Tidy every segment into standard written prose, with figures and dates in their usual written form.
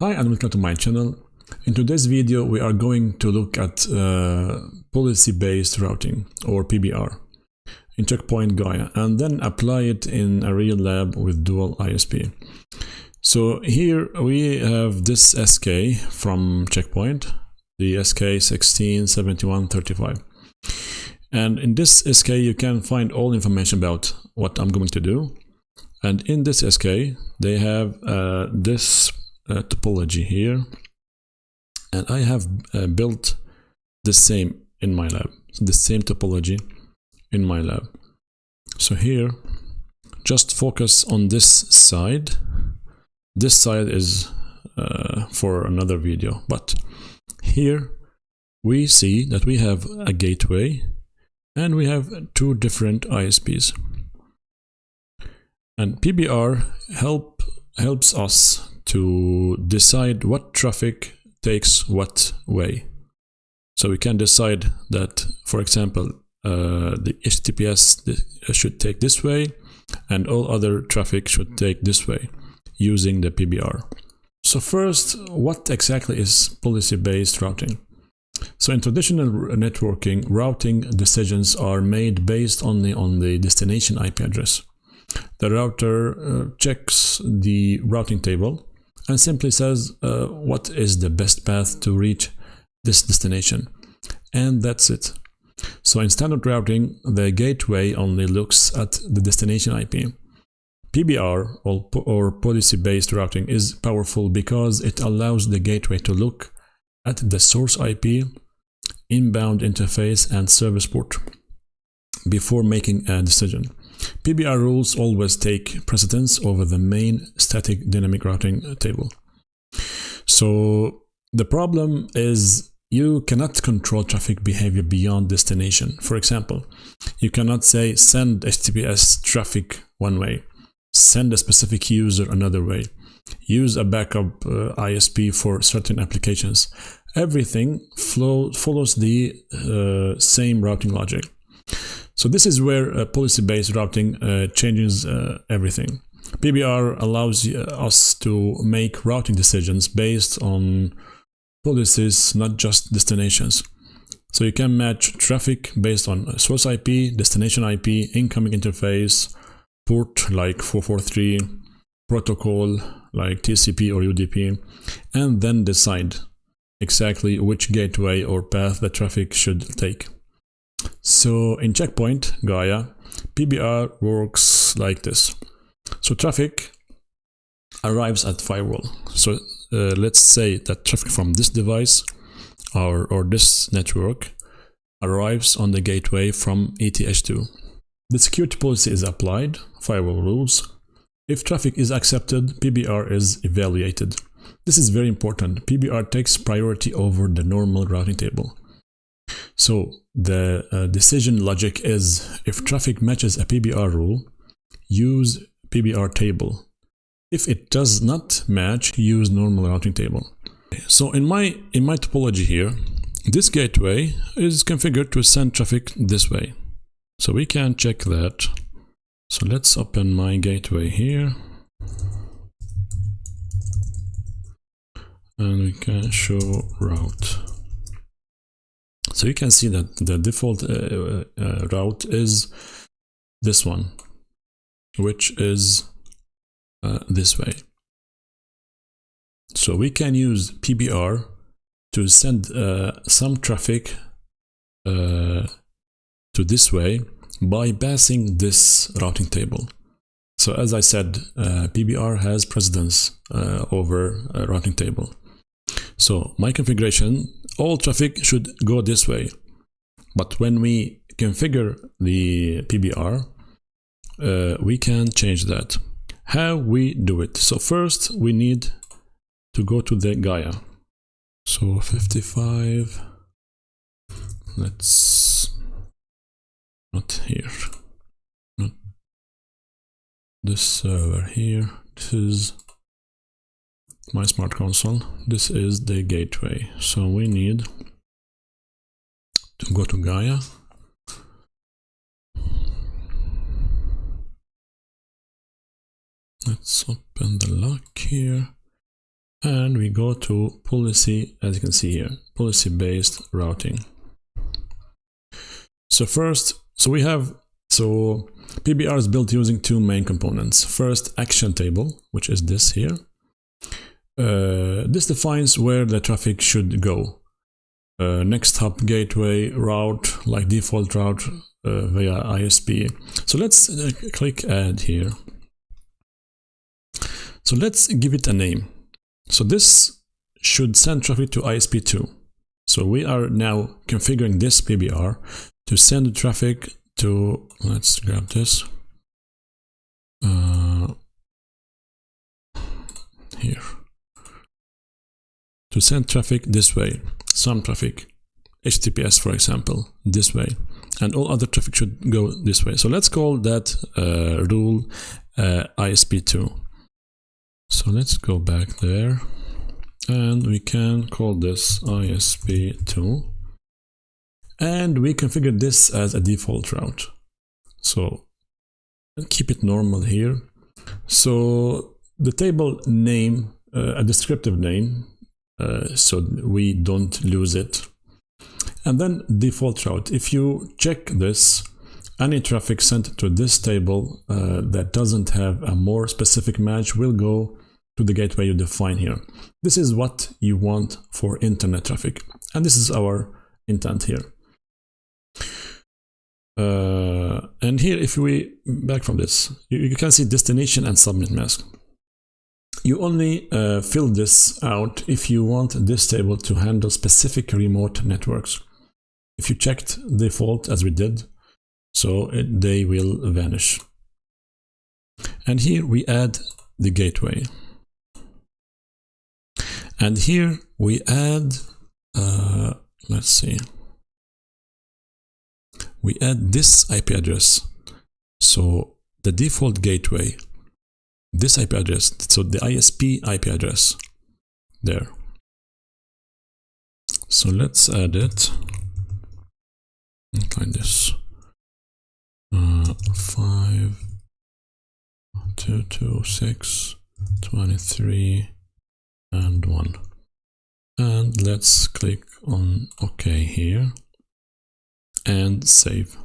Hi and welcome to my channel. In today's video we are going to look at policy-based routing, or PBR, in Check Point Gaia, and then apply it in a real lab with dual ISP. So here we have this SK from Check Point, the SK167135. And in this SK you can find all information about what I'm going to do. And in this SK they have this topology here, and I have built the same in my lab, the same topology in my lab. So here just focus on this side. This side is for another video, but here we see that we have a gateway and we have two different ISPs, and PBR helps us to decide what traffic takes what way. So we can decide that, for example, the HTTPS should take this way and all other traffic should take this way using the PBR. So first, what exactly is policy-based routing? So in traditional networking, routing decisions are made based only on the destination IP address. The router checks the routing table and simply says what is the best path to reach this destination, and that's it. So in standard routing, the gateway only looks at the destination IP. PBR, or policy-based routing, is powerful because it allows the gateway to look at the source IP, inbound interface, and service port before making a decision. PBR rules always take precedence over the main static dynamic routing table. So the problem is you cannot control traffic behavior beyond destination. For example, you cannot say send HTTPS traffic one way, send a specific user another way, use a backup ISP for certain applications. Everything follows the same routing logic. So this is where policy-based routing changes everything. PBR allows us to make routing decisions based on policies, not just destinations. So you can match traffic based on source IP, destination IP, incoming interface, port like 443, protocol like TCP or UDP, and then decide exactly which gateway or path the traffic should take. So in Check Point Gaia, PBR works like this. So traffic arrives at Firewall. So let's say that traffic from this device or this network arrives on the gateway from ETH2. The security policy is applied, Firewall rules. If traffic is accepted, PBR is evaluated. This is very important. PBR takes priority over the normal routing table. So the decision logic is, if traffic matches a PBR rule, use PBR table. If it does not match, use normal routing table. So in my topology here, this gateway is configured to send traffic this way. So we can check that. So let's open my gateway here. And we can show route. So you can see that the default route is this one, which is this way. So we can use PBR to send some traffic to this way by passing this routing table. So as I said, PBR has precedence over a routing table. So my configuration, all traffic should go this way. But when we configure the PBR, we can change that. How we do it? So first we need to go to the Gaia. So 55, let's not here, not this server here. This is my smart console. This is the gateway. So we need to go to Gaia. Let's open the lock here and we go to policy, as you can see here, policy-based routing. So first, PBR is built using two main components. First, action table, which is this here. This defines where the traffic should go. Next hop, gateway, route, like default route via ISP. So let's click add here. So let's give it a name. So this should send traffic to ISP2. So we are now configuring this PBR to send traffic to, let's grab this, here, to send traffic this way, some traffic, HTTPS for example, this way, and all other traffic should go this way. So let's call that rule ISP2. So let's go back there, and we can call this ISP2, and we configure this as a default route. So keep it normal here. So the table name, a descriptive name, so we don't lose it. And then default route. If you check this, any traffic sent to this table that doesn't have a more specific match will go to the gateway you define here. This is what you want for internet traffic, and this is our intent here. And here, if we back from this, you can see destination and submit mask. You only fill this out if you want this table to handle specific remote networks. If you checked default as we did, so they will vanish. And here we add the gateway. And here we add, let's see, we add this IP address. So the default gateway, this IP address, so the ISP IP address there. So let's add it like this. 5.226.23 and 1. And let's click on OK here and save.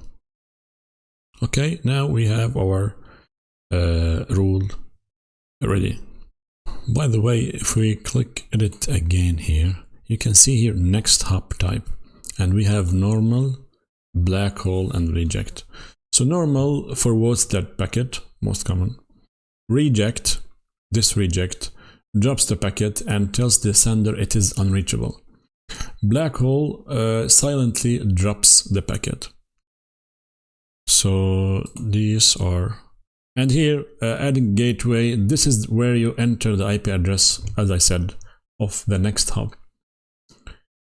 Okay, now we have our rule ready. By the way, if we click edit again here, you can see here next hop type, and we have normal, black hole, and reject. So normal forwards that packet, most common. Reject, this reject, drops the packet and tells the sender it is unreachable. Black hole silently drops the packet. So these are, and here adding gateway, this is where you enter the IP address, as I said, of the next hop.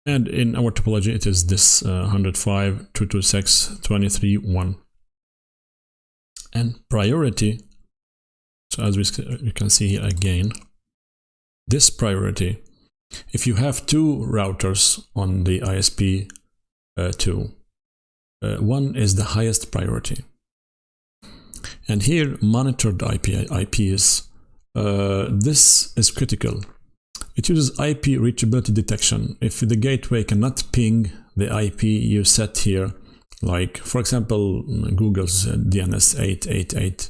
And in our topology, it is this 105.226.23.1. And priority, so as we can see here again, this priority, if you have two routers on the ISP2, one is the highest priority. And here, monitored IPs, this is critical. It uses IP reachability detection. If the gateway cannot ping the IP you set here, like for example Google's DNS 888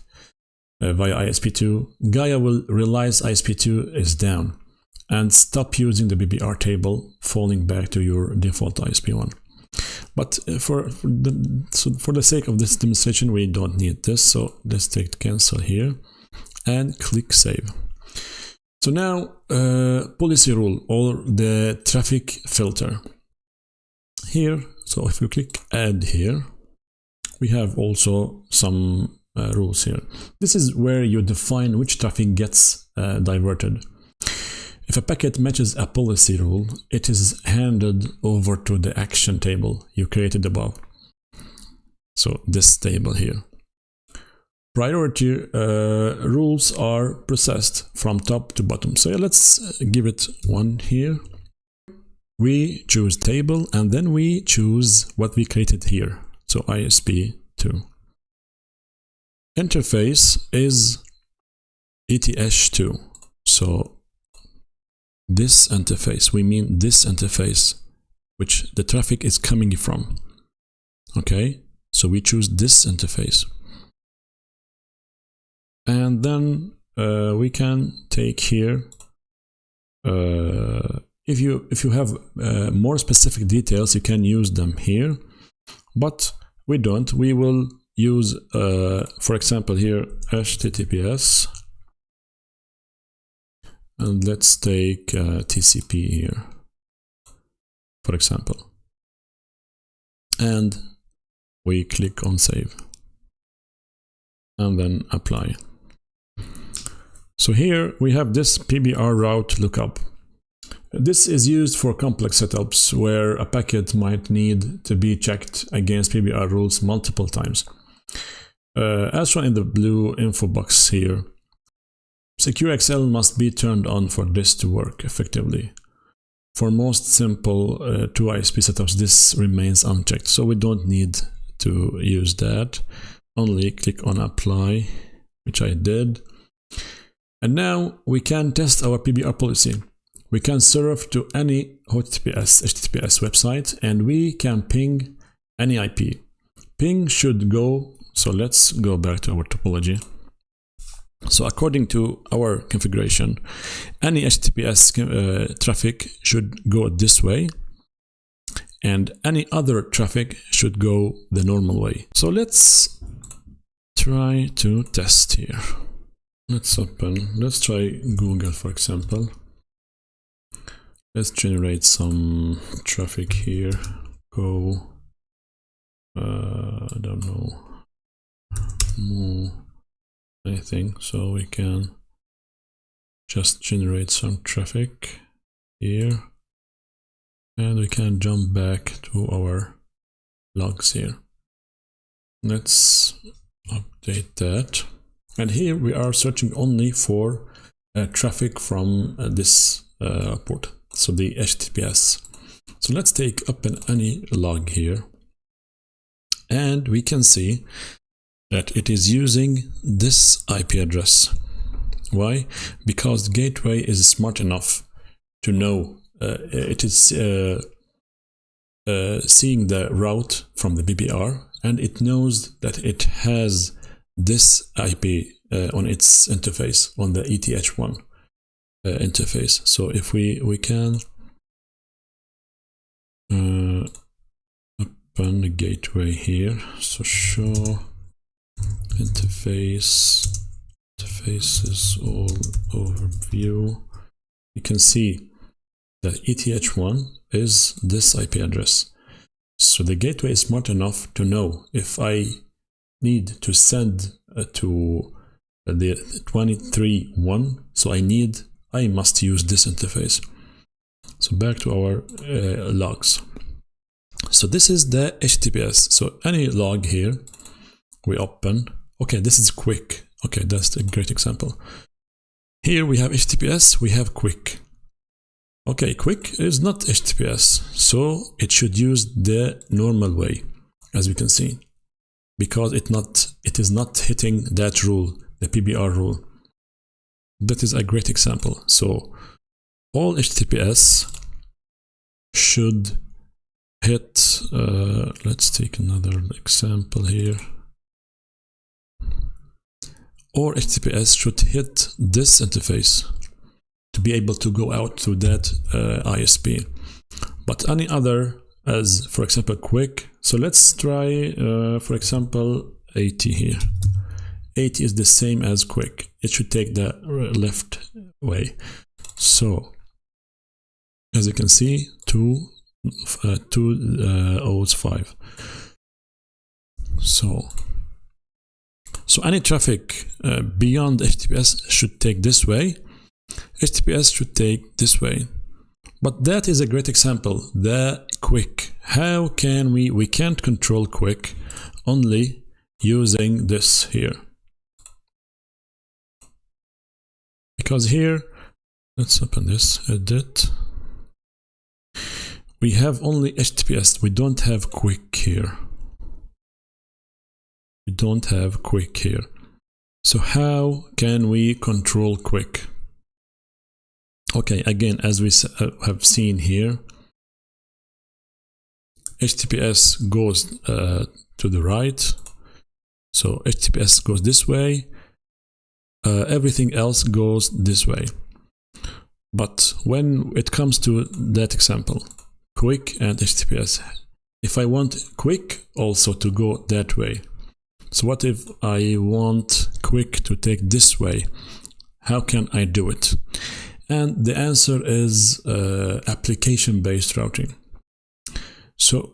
via ISP2, Gaia will realize ISP2 is down and stop using the PBR table, falling back to your default ISP1. But for the sake of this demonstration, we don't need this, so let's take cancel here and click save. So now policy rule, or the traffic filter. Here, so if you click add here, we have also some rules here. This is where you define which traffic gets diverted. If a packet matches a policy rule, it is handed over to the action table you created above. So this table here. Priority rules are processed from top to bottom. So let's give it one here. We choose table, and then we choose what we created here. So ISP2. Interface is ETH2. So this interface. We mean this interface, which the traffic is coming from. Okay, so we choose this interface. And then we can take here, if you have more specific details, you can use them here, but we don't. We will use, for example, here HTTPS, and let's take TCP here, for example, and we click on save and then apply. So here we have this PBR route lookup. This is used for complex setups where a packet might need to be checked against PBR rules multiple times. As shown in the blue info box here, SecureXL must be turned on for this to work effectively. For most simple 2 ISP setups, this remains unchecked, so we don't need to use that. Only click on apply, which I did. And now we can test our PBR policy. We can serve to any HTTPS website, and we can ping any IP. Ping should go, so let's go back to our topology. So according to our configuration, any HTTPS traffic should go this way, and any other traffic should go the normal way. So let's try to test here. Let's try Google, for example. Let's generate some traffic here. Go, I don't know, move anything, so we can just generate some traffic here, and we can jump back to our logs here. Let's update that, and here we are searching only for traffic from this port, so the HTTPS. So let's take open any log here, and we can see that it is using this IP address. Why? Because the gateway is smart enough to know it is seeing the route from the PBR, and it knows that it has this IP on its interface, on the ETH1 interface. So if we can open the gateway here, so show interfaces all overview, you can see that ETH1 is this IP address. So the gateway is smart enough to know if I need to send to the 23.1, so I must use this interface. So back to our logs. So this is the HTTPS. So any log here we open. Okay, this is quick. Okay, that's a great example. Here we have HTTPS, we have quick. Okay, quick is not HTTPS, so it should use the normal way, as we can see, because it is not hitting that rule, the PBR rule. That is a great example. So all HTTPS should hit, let's take another example here. Or HTTPS should hit this interface to be able to go out to that ISP. But any other, as for example quick, so let's try for example 80 here. 80 is the same as quick. It should take the left way. So as you can see, 205. So any traffic beyond HTTPS should take this way. HTTPS should take this way. But that is a great example, the quick. How can we can't control quick only using this here. Because here, let's open this, edit. We have only HTTPS, we don't have quick here. We don't have quick here. So how can we control quick? Okay, again, as we have seen here, HTTPS goes to the right, so HTTPS goes this way, everything else goes this way. But when it comes to that example, quick and HTTPS, if I want quick also to go that way, so what if I want quick to take this way? How can I do it? And the answer is application-based routing. So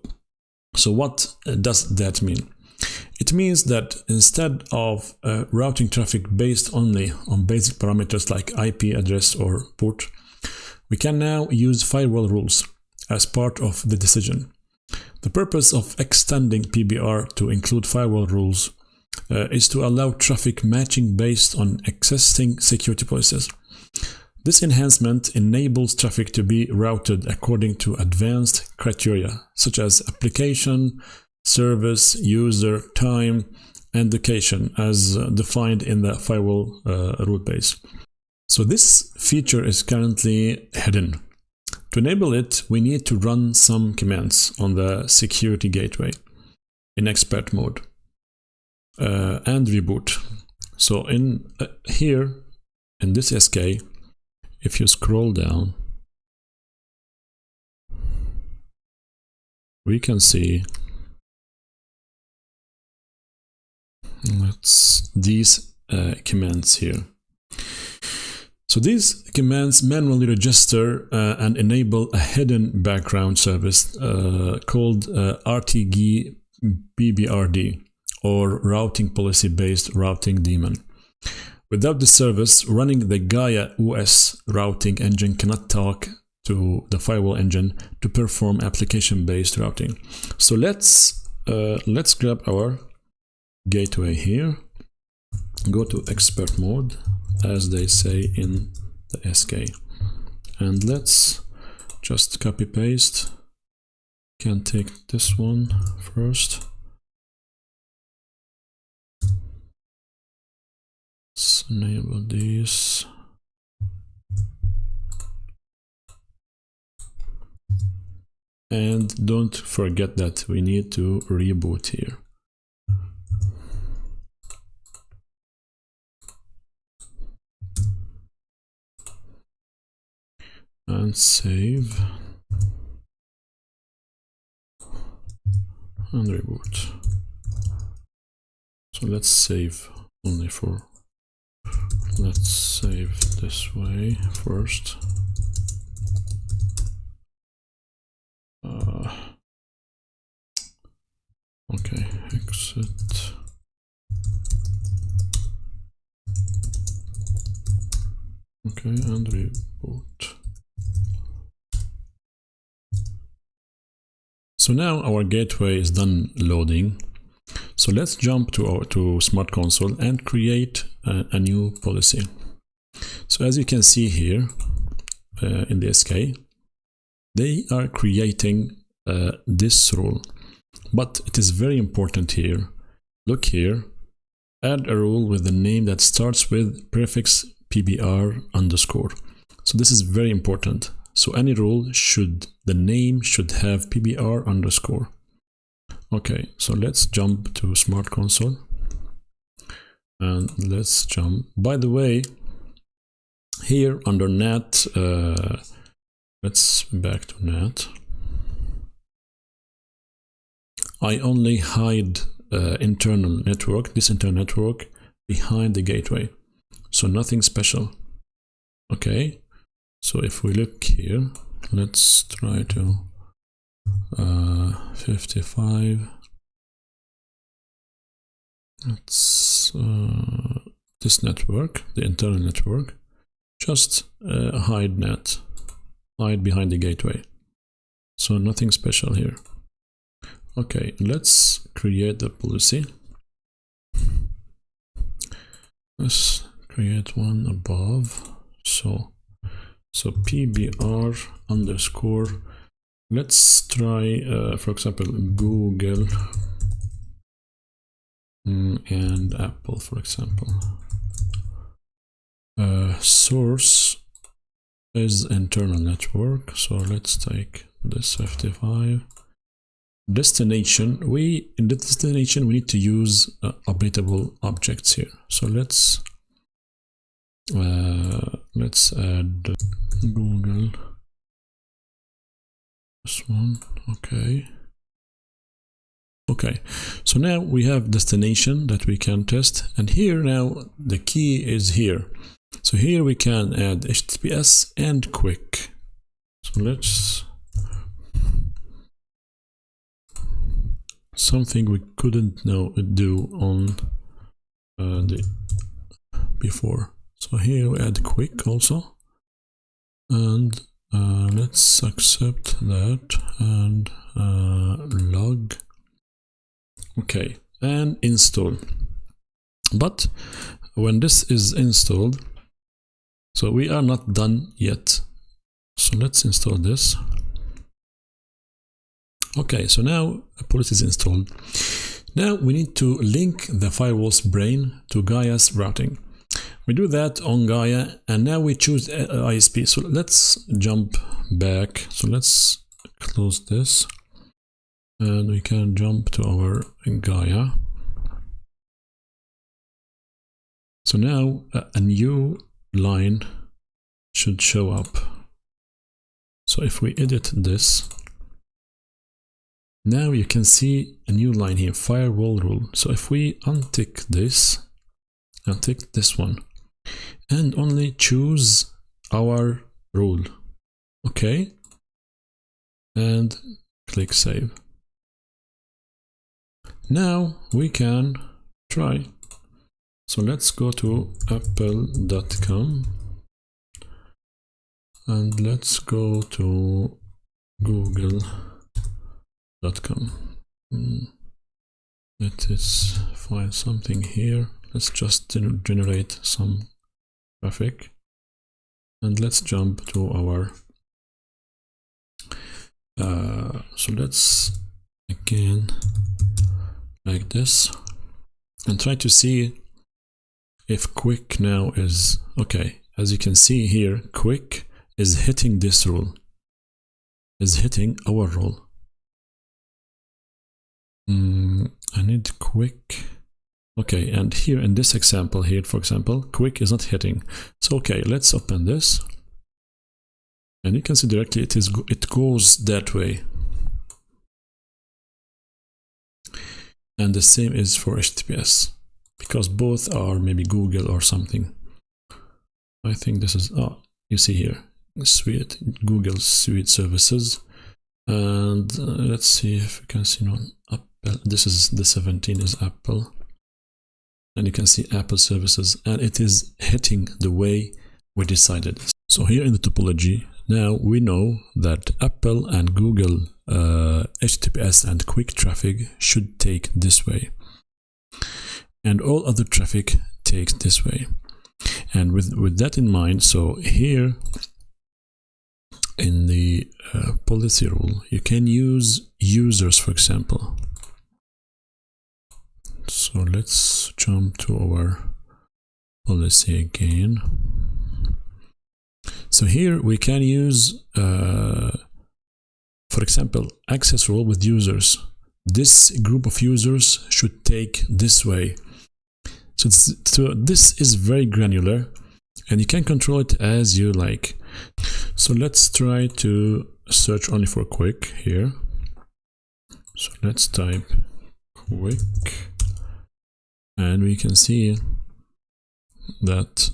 what does that mean? It means that instead of routing traffic based only on basic parameters like IP address or port, we can now use firewall rules as part of the decision. The purpose of extending PBR to include firewall rules is to allow traffic matching based on existing security policies. This enhancement enables traffic to be routed according to advanced criteria such as application, service, user, time, and location as defined in the firewall rule base. So this feature is currently hidden. To enable it, we need to run some commands on the security gateway in expert mode and reboot. So in here, in this SK, if you scroll down, we can see these commands here. So these commands manually register and enable a hidden background service called RTG PBRD, or Routing Policy Based Routing Daemon. Without the service, running the Gaia OS routing engine cannot talk to the firewall engine to perform application-based routing. So let's grab our gateway here, go to expert mode, as they say in the SK, and let's just copy paste. Can take this one first. Let's enable these. And don't forget that we need to reboot here. And save. And reboot. So let's save only for. Let's save this way first. Okay, exit. Okay, and reboot. So now our gateway is done loading. So let's jump to Smart Console and create a new policy. So as you can see here in the SK, they are creating this rule. But it is very important here. Look here, add a rule with the name that starts with prefix PBR underscore. So this is very important. So any rule the name should have PBR underscore. Okay, so let's jump to Smart Console. And let's jump. By the way, here under NAT, let's back to NAT. I only hide internal network, this internal network, behind the gateway. So nothing special. Okay, so if we look here, let's try to 55. It's this network, the internal network, just hide NAT, hide behind the gateway. So nothing special here. Okay, let's create the policy. Let's create one above. So PBR underscore. Let's try, for example, Google and Apple, for example. Source is internal network. So let's take this 55. Destination, in the destination we need to use updatable objects here. So let's add Google, this one. Okay, so now we have destination that we can test, and here now the key is here. So here we can add HTTPS and quick. So let's, something we couldn't do on the before. So here we add quick also, and let's accept that and log. Okay, and install. But when this is installed, so we are not done yet. So let's install this. Okay, so now a policy is installed. Now we need to link the firewall's brain to Gaia's routing. We do that on Gaia, and now we choose ISP. So let's jump back. So let's close this, and we can jump to our Gaia. So now a new line should show up. So if we edit this, now you can see a new line here, firewall rule. So if we untick this and tick this one and only choose our rule, okay, and click save. Now we can try. So let's go to apple.com and let's go to google.com. Let's find something here. Let's just generate some traffic, and let's jump to our so let's again like this and try to see if quick now is okay. As you can see here, quick is hitting this rule, is hitting our rule. I need quick. Okay, and here in this example here, for example, quick is not hitting. So okay, let's open this, and you can see directly it goes that way. And the same is for HTTPS, because both are maybe Google or something. I think this is, you see here, suite, Google Suite Services. And let's see if you can see on Apple. This is the 17 is Apple. And you can see Apple services, and it is hitting the way we decided. So here in the topology, now we know that Apple and Google HTTPS and quick traffic should take this way, and all other traffic takes this way. And with that in mind, so here in the policy rule, you can use users, for example. So let's jump to our policy again. So here we can use, for example, access rule with users. This group of users should take this way. So this is very granular, and you can control it as you like. So let's try to search only for quick here. So let's type quick, and we can see that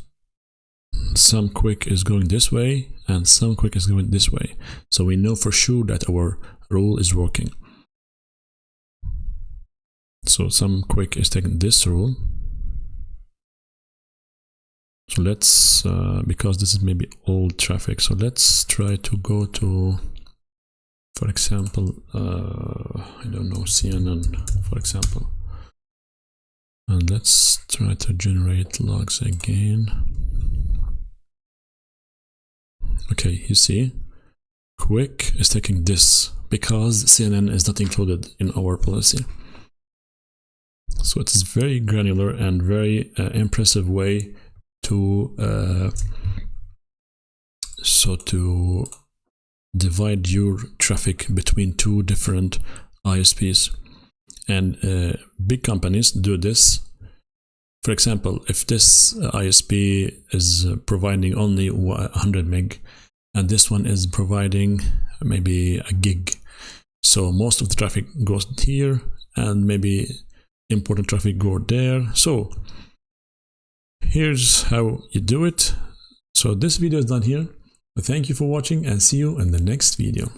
some quick is going this way and some quick is going this way. So we know for sure that our rule is working. So some quick is taking this rule. So let's, because this is maybe old traffic, so let's try to go to, for example, I don't know, CNN, for example. And let's try to generate logs again. Okay, you see, quick is taking this because CNN is not included in our policy. So it is very granular and very impressive way to so to divide your traffic between two different ISPs. And big companies do this. For example, if this ISP is providing only 100 meg and this one is providing maybe a gig, so most of the traffic goes here and maybe important traffic go there. So here's how you do it. So this video is done here. Thank you for watching and see you in the next video.